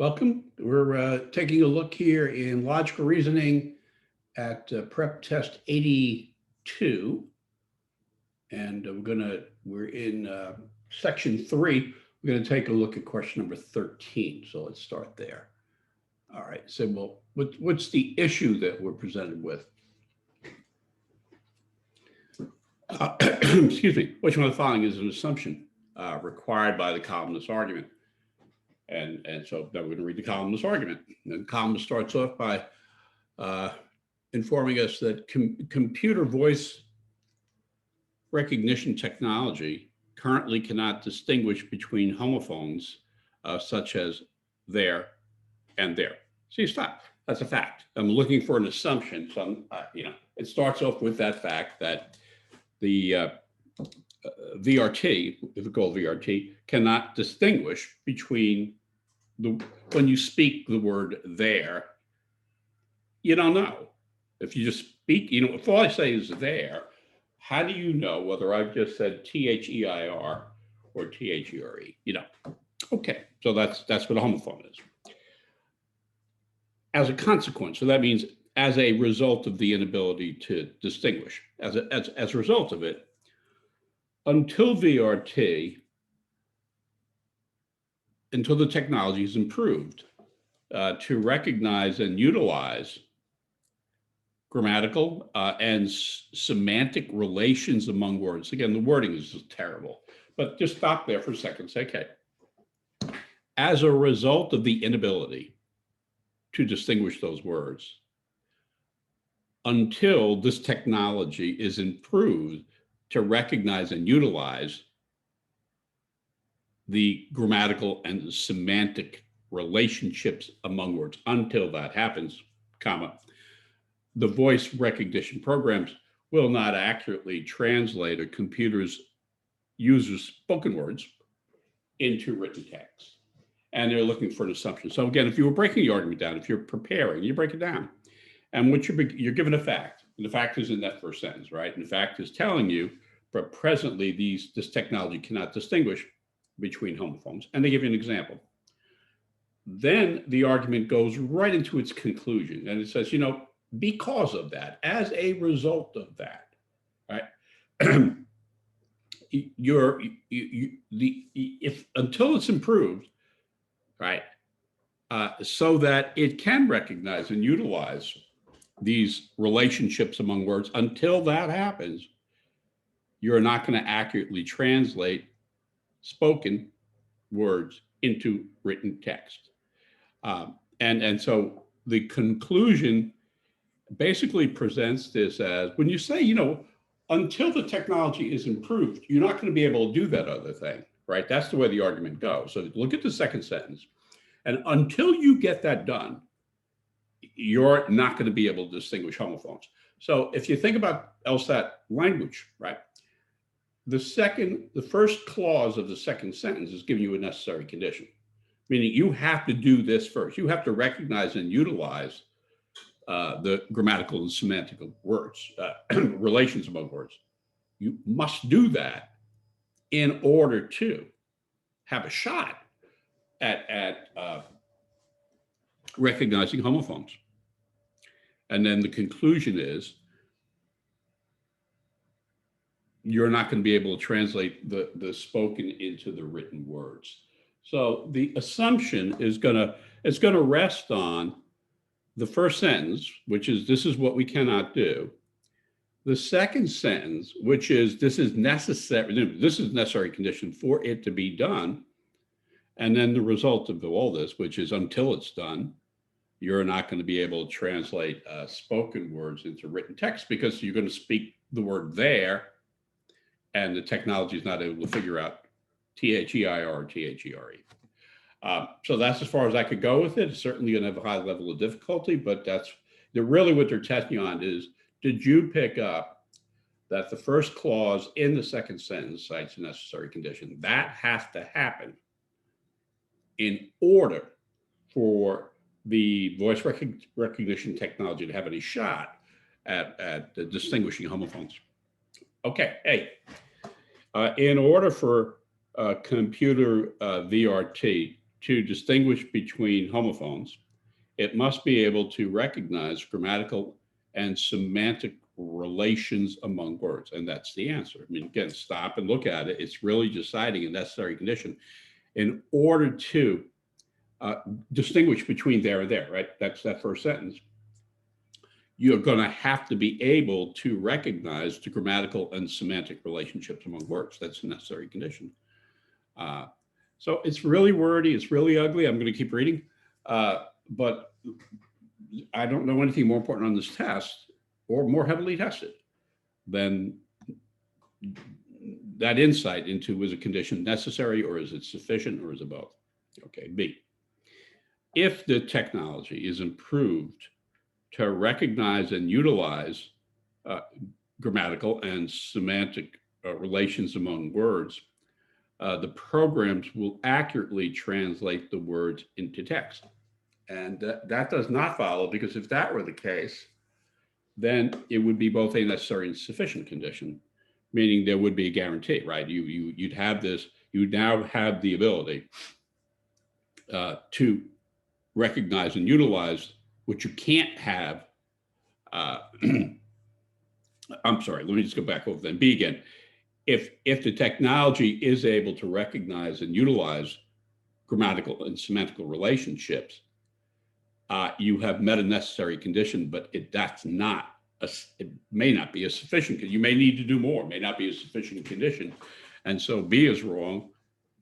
Welcome. We're taking a look here in logical reasoning at prep test 82. And we're in section 3. We're going to take a look at question number 13. So let's start there. All right. So, what's the issue that we're presented with? Excuse me. Which one of the following is an assumption required by the columnist argument? And so then we're going to read the columnist argument. And the columnist starts off by informing us that computer voice recognition technology currently cannot distinguish between homophones such as there and there. See, stop. That's a fact. I'm looking for an assumption. So, it starts off with that fact that the VRT, if we call VRT, cannot distinguish between when you speak the word there, you don't know. If you just speak, if all I say is there, how do you know whether I've just said THEIR or THERE? Okay, so that's what a homophone is. As a consequence, so that means as a result of the inability to distinguish, as a result of it, until VRT, until the technology is improved to recognize and utilize grammatical and semantic relations among words. Again, the wording is just terrible, but just stop there for a second and say, okay, as a result of the inability to distinguish those words, until this technology is improved to recognize and utilize the grammatical and semantic relationships among words, until that happens, comma, the voice recognition programs will not accurately translate a computer's users' spoken words into written text. And they're looking for an assumption. So again, if you were breaking the argument down, if you're preparing, you break it down. And what you're given a fact, and the fact is in that first sentence, right? And the fact is telling you, but presently this technology cannot distinguish between homophones. And they give you an example. Then the argument goes right into its conclusion. And it says, because of that, as a result of that, right? If until it's improved, right, so that it can recognize and utilize these relationships among words, until that happens, you're not going to accurately translate spoken words into written text. And so the conclusion basically presents this as, when you say, until the technology is improved, you're not going to be able to do that other thing, right? That's the way the argument goes. So look at the second sentence. And until you get that done, you're not going to be able to distinguish homophones. So if you think about LSAT language, right? The first clause of the second sentence is giving you a necessary condition, meaning you have to do this first. You have to recognize and utilize the grammatical and semantic words, relations among words. You must do that in order to have a shot at recognizing homophones. And then the conclusion is you're not going to be able to translate the spoken into the written words. So the assumption is going to rest on the first sentence, which is, this is what we cannot do. The second sentence, which is, this is necessary condition for it to be done. And then the result of all this, which is, until it's done, you're not going to be able to translate spoken words into written text, because you're going to speak the word there, and the technology is not able to figure out THEIR or THERE. So that's as far as I could go with it. It's certainly going to have a high level of difficulty, but really what they're testing on is, did you pick up that the first clause in the second sentence cites a necessary condition? That has to happen in order for the voice recognition technology to have any shot at distinguishing homophones. Okay, in order for computer VRT to distinguish between homophones, it must be able to recognize grammatical and semantic relations among words. And that's the answer. I mean, again, stop and look at it. It's really deciding a necessary condition in order to distinguish between there and there, right? That's that first sentence. You're going to have to be able to recognize the grammatical and semantic relationships among words. That's a necessary condition. So it's really wordy. It's really ugly. I'm going to keep reading. But I don't know anything more important on this test or more heavily tested than that insight into, is a condition necessary or is it sufficient or is it both? Okay, B. If the technology is improved to recognize and utilize grammatical and semantic relations among words, the programs will accurately translate the words into text. And that does not follow, because if that were the case, then it would be both a necessary and sufficient condition, meaning there would be a guarantee, right? You'd have this, you now have the ability to recognize and utilize what you can't have. I'm sorry, let me just go back over then. B again. If the technology is able to recognize and utilize grammatical and semantical relationships, you have met a necessary condition, but it may not be a sufficient. You may need to do more. It may not be a sufficient condition, and so B is wrong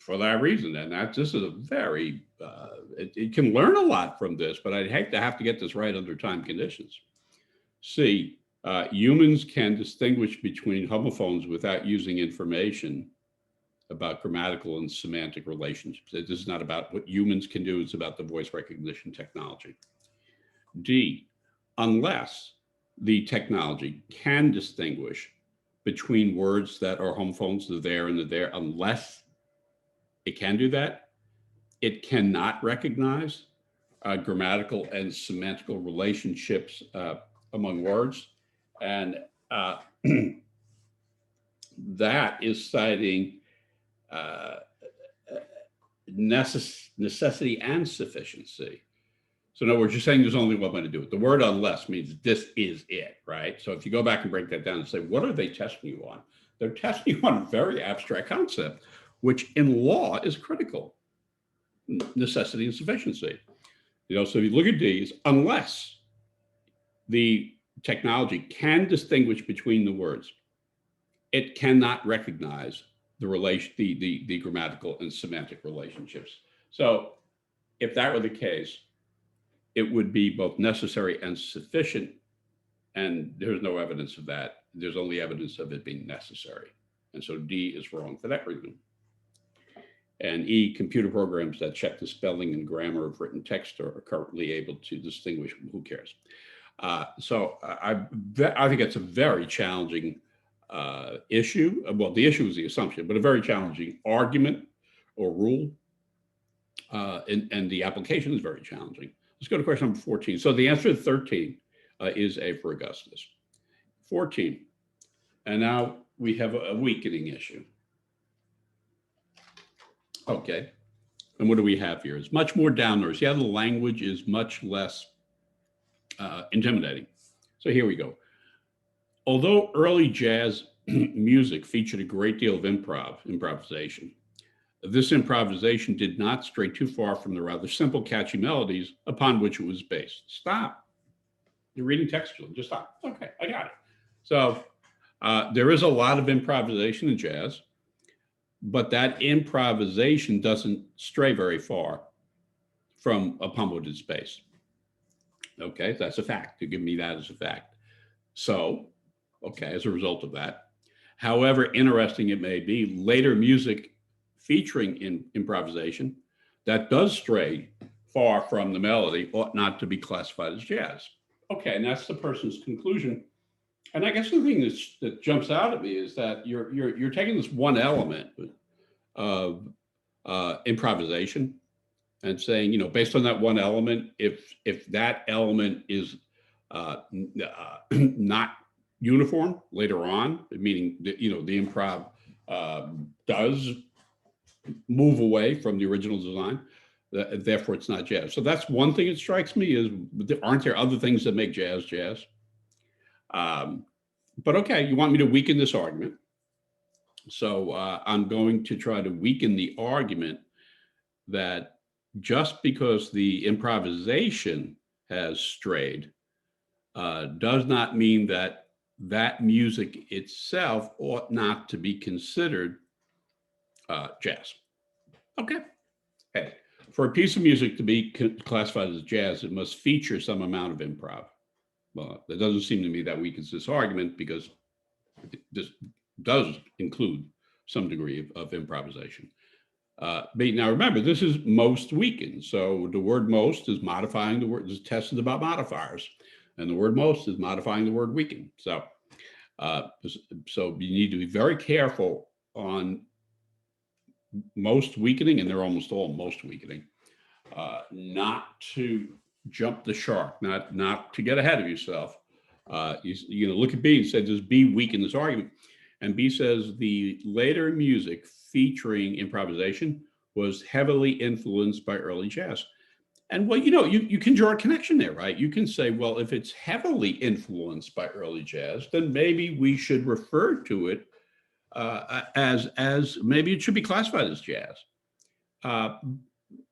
for that reason. And this is a very it can learn a lot from this, but I'd hate to have to get this right under time conditions. C. Humans can distinguish between homophones without using information about grammatical and semantic relationships. This is not about what humans can do, it's about the voice recognition technology. D, unless the technology can distinguish between words that are homophones, the there and the there, unless it can do that, it cannot recognize grammatical and semantical relationships among words. And that is citing necessity and sufficiency. So in other words, you're saying there's only one way to do it. The word unless means this is it, right? So if you go back and break that down and say, what are they testing you on? They're testing you on a very abstract concept, which in law is critical: necessity and sufficiency. So if you look at these, unless the technology can distinguish between the words, it cannot recognize the grammatical and semantic relationships. So if that were the case, it would be both necessary and sufficient, and there's no evidence of that. There's only evidence of it being necessary. And so D is wrong for that reason. And E, computer programs that check the spelling and grammar of written text are currently able to distinguish. Who cares? So I think it's a very challenging issue. Well, the issue is the assumption, but a very challenging argument or rule. And the application is very challenging. Let's go to question number 14. So the answer to 13 is A for Augustus. 14. And now we have a weakening issue. Okay. And what do we have here? It's much more downwards. Yeah, the language is much less intimidating. So here we go. Although early jazz music featured a great deal of improvisation, this improvisation did not stray too far from the rather simple, catchy melodies upon which it was based. Stop. You're reading textually. Just stop. Okay, I got it. So there is a lot of improvisation in jazz, but that improvisation doesn't stray very far from upon what it's based. Okay, that's a fact. You give me that as a fact. So, okay, as a result of that, however interesting it may be, later music featuring in improvisation that does stray far from the melody ought not to be classified as jazz. Okay, and that's the person's conclusion. And I guess the thing that jumps out at me is that you're taking this one element of improvisation and saying, based on that one element, if that element is not uniform later on, meaning that, the improv does move away from the original design, Therefore, it's not jazz. So that's one thing that strikes me is, aren't there other things that make jazz jazz? But okay, you want me to weaken this argument. So I'm going to try to weaken the argument that just because the improvisation has strayed does not mean that that music itself ought not to be considered jazz. Okay. Hey, for a piece of music to be classified as jazz, it must feature some amount of improv. Well, that doesn't seem to me that weakens this argument, because this does include some degree of improvisation. But now remember, this is most weakened. So the word most is modifying the word. This test is about modifiers, and the word most is modifying the word weakened. So you need to be very careful on most weakening, and they're almost all most weakening, not to jump the shark, not to get ahead of yourself. You look at B and say, does B weaken this argument? And B says the later music featuring improvisation was heavily influenced by early jazz. And well, you can draw a connection there, right? You can say, well, if it's heavily influenced by early jazz, then maybe we should refer to it as maybe it should be classified as jazz.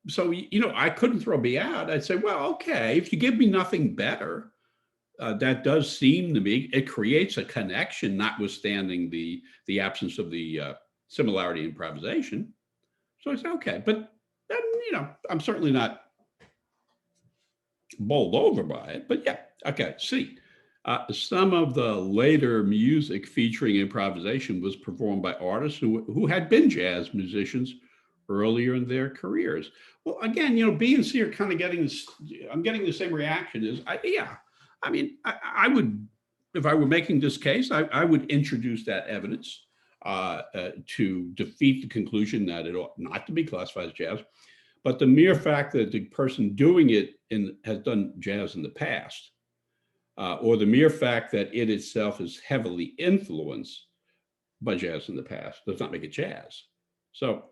So I couldn't throw B out. I'd say, well, okay, if you give me nothing better, that does seem to me, it creates a connection, notwithstanding the absence of the similarity improvisation. So I say, okay, but then, I'm certainly not bowled over by it, but yeah, okay, C. Some of the later music featuring improvisation was performed by artists who had been jazz musicians earlier in their careers. Well, again, B and C are kind of getting this. I'm getting the same reaction. I would, if I were making this case, I would introduce that evidence to defeat the conclusion that it ought not to be classified as jazz. But the mere fact that the person doing it has done jazz in the past, or the mere fact that it itself is heavily influenced by jazz in the past, does not make it jazz. So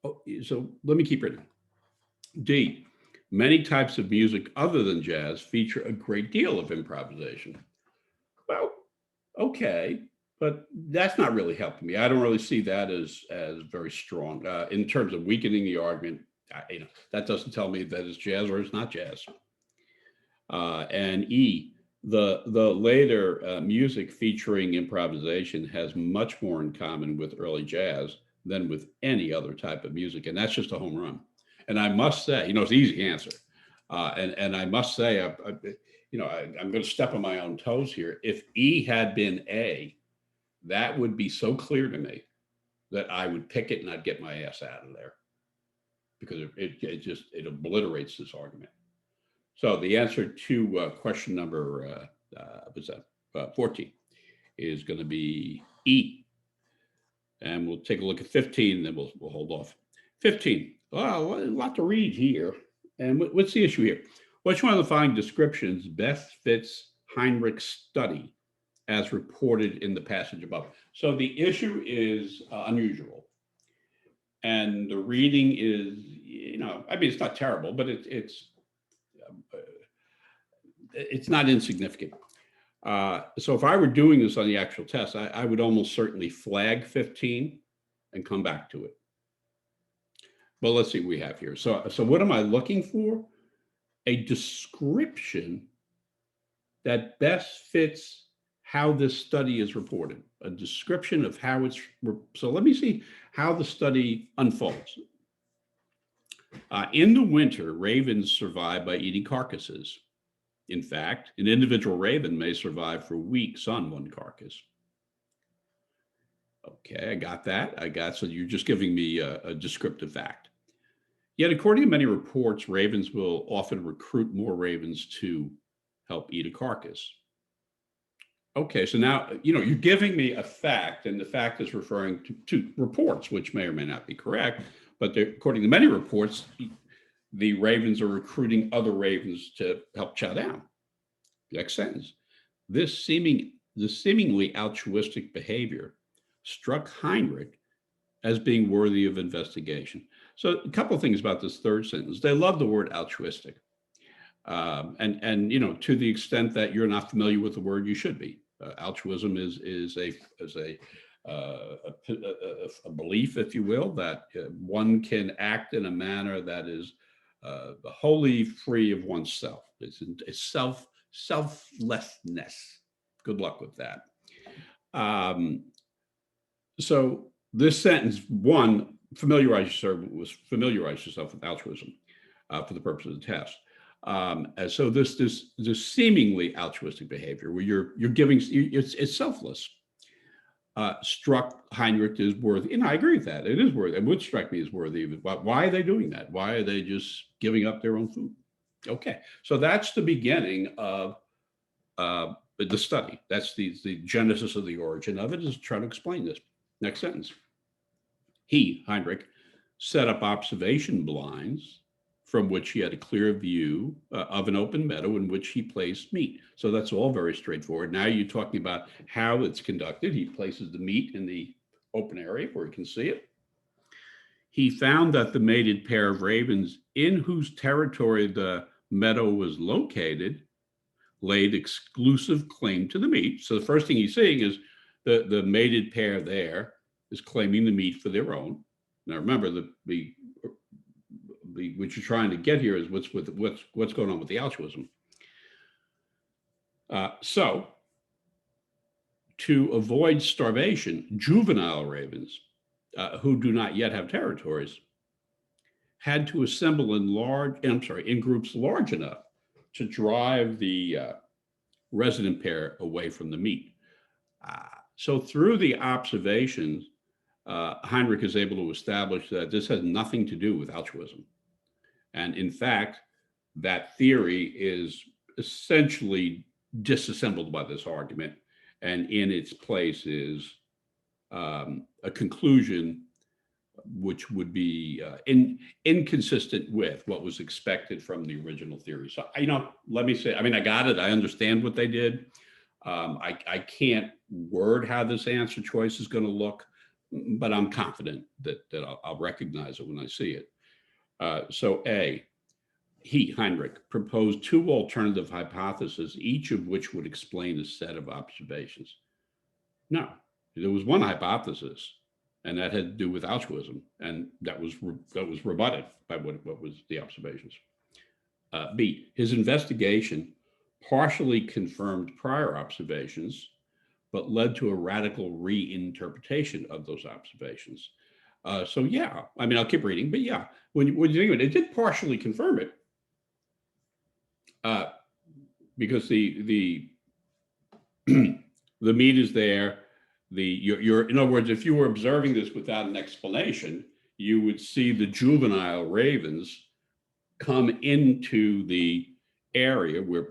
let me keep reading. D. Many types of music other than jazz feature a great deal of improvisation. Well, okay, but that's not really helping me. I don't really see that as very strong in terms of weakening the argument. That doesn't tell me that it's jazz or it's not jazz. And E, the later music featuring improvisation has much more in common with early jazz than with any other type of music, and that's just a home run. And I must say, it's an easy answer. And I must say, I'm going to step on my own toes here. If E had been A, that would be so clear to me that I would pick it and I'd get my ass out of there, because it obliterates this argument. So the answer to question number 14 is going to be E. And we'll take a look at 15, then we'll hold off. 15. Well, a lot to read here. And what's the issue here? Which one of the following descriptions best fits Heinrich's study as reported in the passage above? So the issue is unusual. And the reading is, it's not terrible, but it's not insignificant. So if I were doing this on the actual test, I would almost certainly flag 15 and come back to it. But let's see what we have here. So what am I looking for? A description that best fits how this study is reported. A description of how it's. So let me see how the study unfolds. In the winter, ravens survive by eating carcasses. In fact, an individual raven may survive for weeks on one carcass. Okay, I got that. So you're just giving me a descriptive fact. Yet, according to many reports, ravens will often recruit more ravens to help eat a carcass. Okay, so now, you're giving me a fact, and the fact is referring to reports, which may or may not be correct, but according to many reports, the ravens are recruiting other ravens to help chow down. Next sentence. This seemingly altruistic behavior struck Heinrich as being worthy of investigation. So a couple of things about this third sentence. They love the word altruistic. And you know, to the extent that you're not familiar with the word, you should be. Altruism is a belief, if you will, that one can act in a manner that is wholly free of oneself. It's selflessness. Good luck with that. So this sentence, one, familiarize yourself with altruism for the purpose of the test. And so this seemingly altruistic behavior where you're giving, it's selfless. Struck Heinrich as worthy, and I agree with that. It is worthy. It would strike me as worthy. Why are they doing that? Why are they just giving up their own food? Okay, so that's the beginning of the study. That's the genesis of the origin of it, is trying to explain this. Next sentence. He, Heinrich, set up observation blinds from which he had a clear view of an open meadow in which he placed meat. So that's all very straightforward. Now you're talking about how it's conducted. He places the meat in the open area where he can see it. He found that the mated pair of ravens in whose territory the meadow was located laid exclusive claim to the meat. So the first thing he's seeing is the mated pair there is claiming the meat for their own. Now remember, what you're trying to get here is what's going on with the altruism. So to avoid starvation, juvenile ravens who do not yet have territories had to assemble in groups large enough to drive the resident pair away from the meat. So through the observations, Heinrich is able to establish that this has nothing to do with altruism. And in fact, that theory is essentially disassembled by this argument. And in its place is a conclusion which would be inconsistent with what was expected from the original theory. So, let me say, I got it. I understand what they did. I can't word how this answer choice is going to look, but I'm confident that I'll recognize it when I see it. So A, Heinrich, proposed two alternative hypotheses, each of which would explain a set of observations. No, there was one hypothesis, and that had to do with altruism, and that was rebutted by what was the observations. B, his investigation partially confirmed prior observations, but led to a radical reinterpretation of those observations. So yeah, I'll keep reading, but yeah, when you think of it, it did partially confirm it, because the the meat is there. In other words, if you were observing this without an explanation, you would see the juvenile ravens come into the area where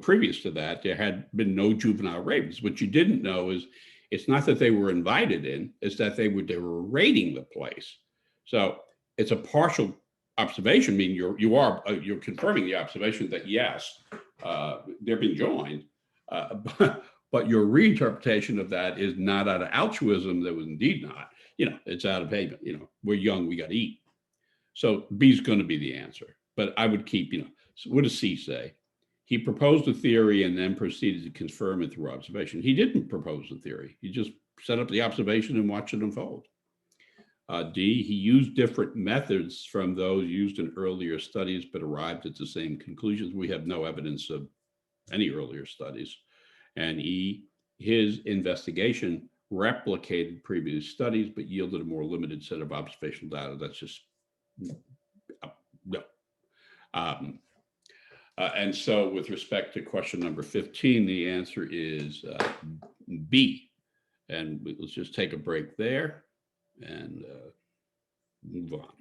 previous to that there had been no juvenile ravens. What you didn't know is it's not that they were invited in; it's that they were raiding the place. So it's a partial observation. Meaning you're confirming the observation that yes, they're being joined, but your reinterpretation of that is not out of altruism. That was indeed not. It's out of payment. We're young, we got to eat. So B is going to be the answer. But I would keep. So what does C say? He proposed a theory and then proceeded to confirm it through observation. He didn't propose the theory. He just set up the observation and watched it unfold. D, he used different methods from those used in earlier studies, but arrived at the same conclusions. We have no evidence of any earlier studies. And E, his investigation replicated previous studies, but yielded a more limited set of observational data. That's just no. And so with respect to question number 15, the answer is B. And let's just take a break there and move on.